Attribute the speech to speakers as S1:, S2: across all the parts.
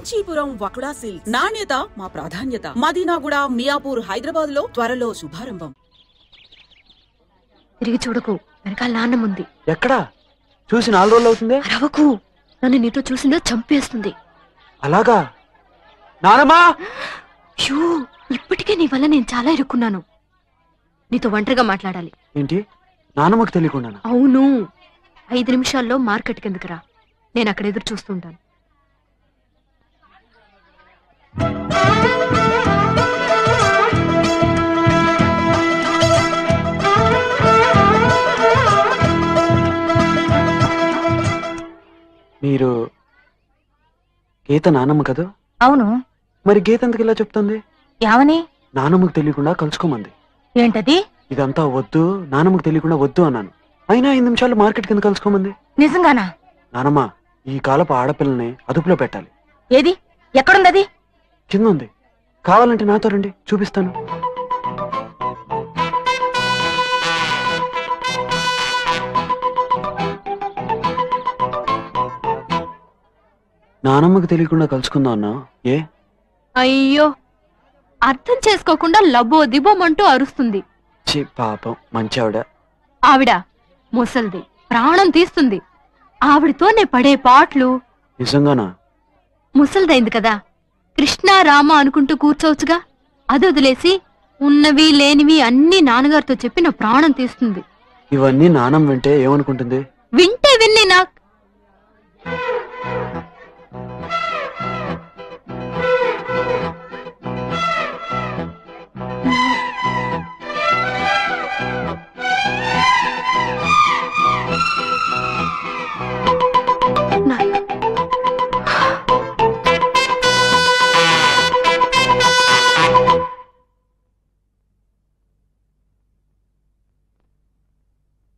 S1: Kanchipuram వకుడా silks నాణ్యత మా ప్రాధాన్యత. మదీనాగూడ, మియాపూర్, హైదరాబాద్ లో త్వరలో శుభారంభం.
S2: తిరిగి చూడకు, వెనకాల నాన్నముంది.
S3: ఎక్కడా? చూసి 4 రోజులు అవుతుంది.
S2: రవకు, నన్ను నీతో చూసిందో చంపేస్తుంది.
S3: అలాగా? నానమ్మా!
S2: ఇప్పటికే నీ వల్ల నేను చాలా ఇరుక్కున్నాను. నీతో ఒంటరిగా మాట్లాడాలి.
S3: ఏంటి? నానమ్మకు తెలియకుండా?
S2: అవును. 5 నిమిషాల్లో మార్కెట్ కిందకి రా, నేను అక్కడ ఎదురు చూస్తుంటాను.
S3: మీరు గీత నానమ్మ కదా?
S4: అవును.
S3: మరి గీత ఎందుకు ఇలా చెప్తుంది?
S4: యావని?
S3: నానమ్మకు తెలియకుండా కలుసుకోమంది.
S4: ఏంటది?
S3: ఇదంతా వద్దు, నానమ్మకు తెలియకుండా వద్దు అన్నాను. అయినా 5 నిమిషాలు మార్కెట్ కింద కలుసుకోమంది.
S4: నిజంగానా?
S3: నానమ్మ, ఈ కాలపు ఆడపిల్లని అదుపులో పెట్టాలి.
S4: ఏది? ఎక్కడుందది?
S3: కింద ఉంది. కావాలంటే నాతో రండి, చూపిస్తాను. నానమ్మకు తెలియకుండా కలుసుకుందాం అన్నా. ఏ?
S2: అయ్యో, అర్థం చేసుకోకుండా లబో దిబోమంటూ అరుస్తుంది.
S3: పాపం, మంచి ఆవిడ.
S2: ఆవిడ ముసల్ది, ప్రాణం తీస్తుంది. ఆవిడతో నే పడే పాటలు.
S3: నిజంగానా?
S2: ముసల్దైంది కదా, కృష్ణ రామ అనుకుంటూ కూర్చోవచ్చుగా. అది వదిలేసి ఉన్నవి లేనివి అన్ని నాన్నగారితో చెప్పి నా ప్రాణం తీస్తుంది.
S3: ఇవన్నీ నానమ్మ వింటే ఏమనుకుంటుంది?
S2: వింటే విన్ని నాకు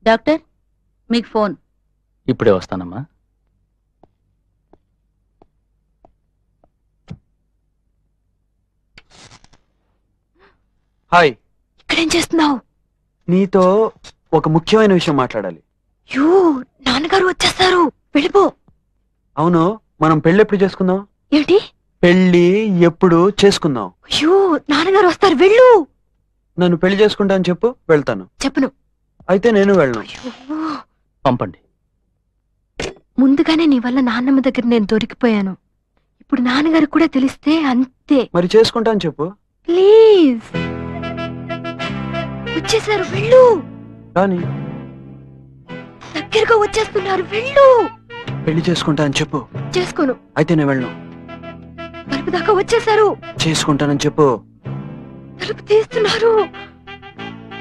S4: డాక్టర్, మీకు ఫోన్.
S5: ఇప్పుడే వస్తానమ్మా.
S3: హాయ్.
S2: ఇక్కడేం చేస్తున్నావు?
S3: నీతో ఒక ముఖ్యమైన విషయం మాట్లాడాలి.
S2: నాన్నగారు వచ్చేస్తారు, వెళ్ళిపో.
S3: అవును, మనం పెళ్లి ఎప్పుడు చేసుకుందాం?
S2: ఏంటి?
S3: పెళ్లి ఎప్పుడు చేసుకుందాం?
S2: నాన్నగారు వస్తారు, వెళ్ళు.
S3: నన్ను పెళ్లి చేసుకుంటా అని చెప్పు, వెళ్తాను.
S2: చెప్పను.
S3: అయితే నేను వెళ్ళను.
S5: పంపండి.
S2: ముందుగానే నీ వల్ల నాన్నమ్మ దగ్గర నేను దొరికిపోయాను. ఇప్పుడు నాన్నగారికి కూడా తెలిస్తే అంతే.
S3: మరి చేసుకుంటా అని చెప్పు.
S2: ప్లీజ్. వచ్చేసారు, వెళ్ళు.
S3: కానీ
S2: దగ్గరగా వచ్చేస్తున్నారు, వెళ్ళు.
S3: పెళ్లి చేసుకుంటా అని చెప్పు.
S2: చేసుకోను.
S3: అయితే నేను వెళ్ళను.
S2: తలుపు దాకా వచ్చేసారు.
S3: చేసుకుంటానని చెప్పు.
S2: తలుపు తీస్తున్నారు.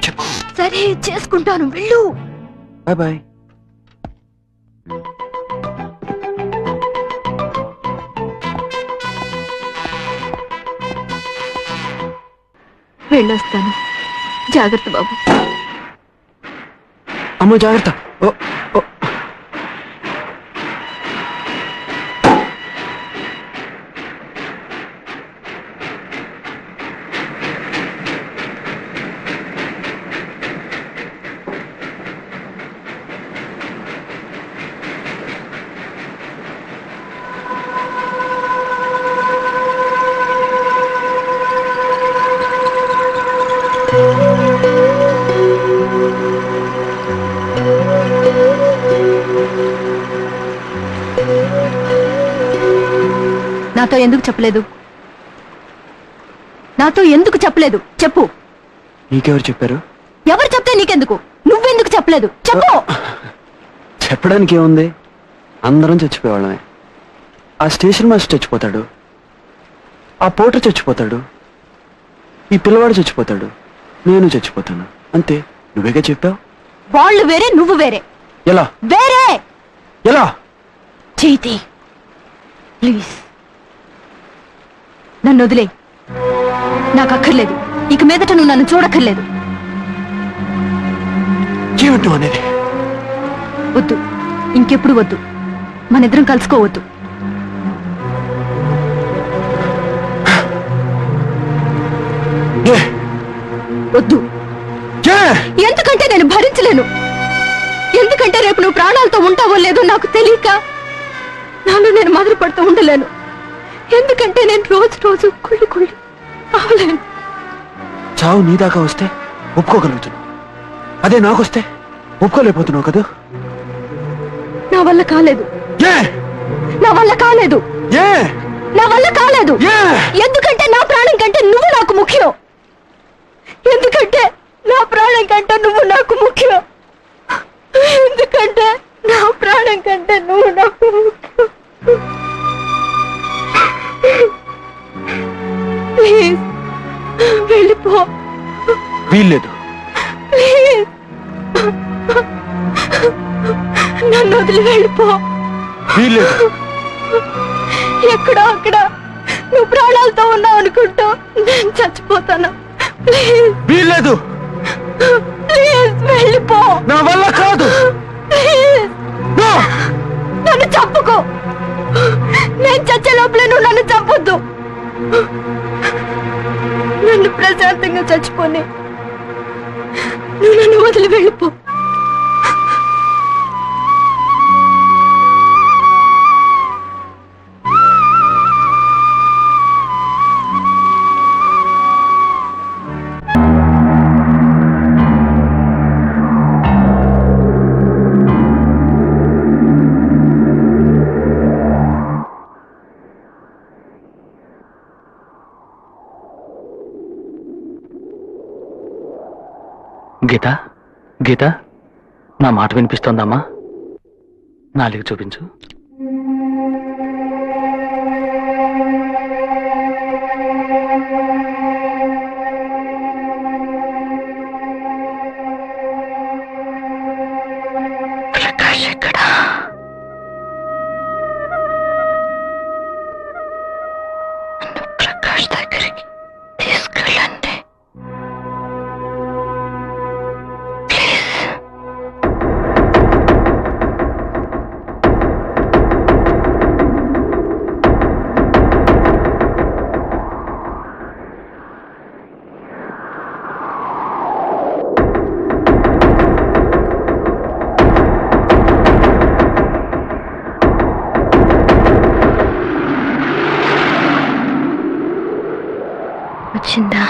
S3: చెప్పు.
S2: సరే, చేసుకుంటాను, వెళ్ళు.
S3: Bye bye.
S2: వెళ్ళొస్తాను. జాగ్రత్త బాబు.
S3: అమ్మ జాగ్రత్త. ఓ ఓ.
S2: నాతో ఎందుకు చెప్పలేదు? నాతో ఎందుకు చెప్పలేదు? చెప్పు.
S3: నీకెవరు చెప్పారు?
S2: ఎవరు చెప్తే నీకెందుకు? నువ్వెందుకు చెప్పలేదు? చెప్పు.
S3: చెప్పడానికి ఏముంది, అందరం చచ్చిపోయేవాళ్ళమే. ఆ స్టేషన్ మాస్టర్ చచ్చిపోతాడు, ఆ పోటర్ చచ్చిపోతాడు, ఈ పిల్లవాడు చచ్చిపోతాడు, నేను చచ్చిపోతాను, అంతే. నువ్వేగా చెప్పావు.
S2: వాళ్ళు వేరే, నువ్వు వేరే.
S3: ఎలా
S2: వేరే?
S3: ఎలా?
S2: చేతి ప్లీజ్, నన్ను వదిలే. నాకు అక్కర్లేదు. ఇక మీదట నువ్వు నన్ను చూడక్కర్లేదు.
S3: జీవితం అనేది
S2: వద్దు, ఇంకెప్పుడు వద్దు. మనిద్దరం కలుసుకోవద్దు. వద్దు. ఎందుకంటే నేను భరించలేను. ఎందుకంటే రేపు నువ్వు ప్రాణాలతో ఉంటావో లేదో నాకు తెలియక నాలో నేను మదన పడుతూ ఉండలేను. ఎందుకంటే నేను రోజు రోజు కుళ్ళి కుళ్ళి అవలేను.
S3: చావు నీ దాకా వస్తే ఒప్పుకోగలుగుతున్నావు, అదే నాకొస్తే ఒప్పుకోలేకపోతున్నావు కదా.
S2: నా వల్ల కాలేదు,
S3: ఏ
S2: నా వల్ల కాలేదు,
S3: ఏ
S2: నా వల్ల కాలేదు.
S3: ఏ
S2: ఎందుకంటే నా ప్రాణం కంటే నువ్వు నాకు ముఖ్యం. ఎందుకంటే నా ప్రాణం కంటే నువ్వు నాకు ముఖ్యం. ఎందుకంటే నా ప్రాణం కంటే నువ్వు నాకు ముఖ్యం. ప్లీజ్ వెళ్ళిపో.
S3: వీల్లేదు.
S2: ప్లీజ్ నన్ను వదిలి వెళ్ళిపో.
S3: వీల్లేదు.
S2: ఎక్కడో అక్కడ నువ్వు ప్రాణాలతో ఉన్నావు అనుకుంటా నేను చచ్చిపోతాను. ప్లీజ్
S3: వీల్లేదు.
S2: ప్లీజ్ వెళ్ళిపో.
S3: నా వల్ల కాదు.
S2: ప్లీజ్ నన్ను చంపుకో. నేను చచ్చే లోపలే నువ్వు నన్ను చంపొద్దు. నన్ను ప్రశాంతంగా చచ్చిపోని. నువ్వు నన్ను వదిలి వెళ్ళిపో.
S5: గీత, గీత, నా మాట వినిపిస్తోందమ్మా? నాలుగు చూపించు. ప్రకాష్ ఎక్కడా? ప్రకాష్ దగ్గరికి తీసుకెళ్ళండి.
S2: వచ్చిందా?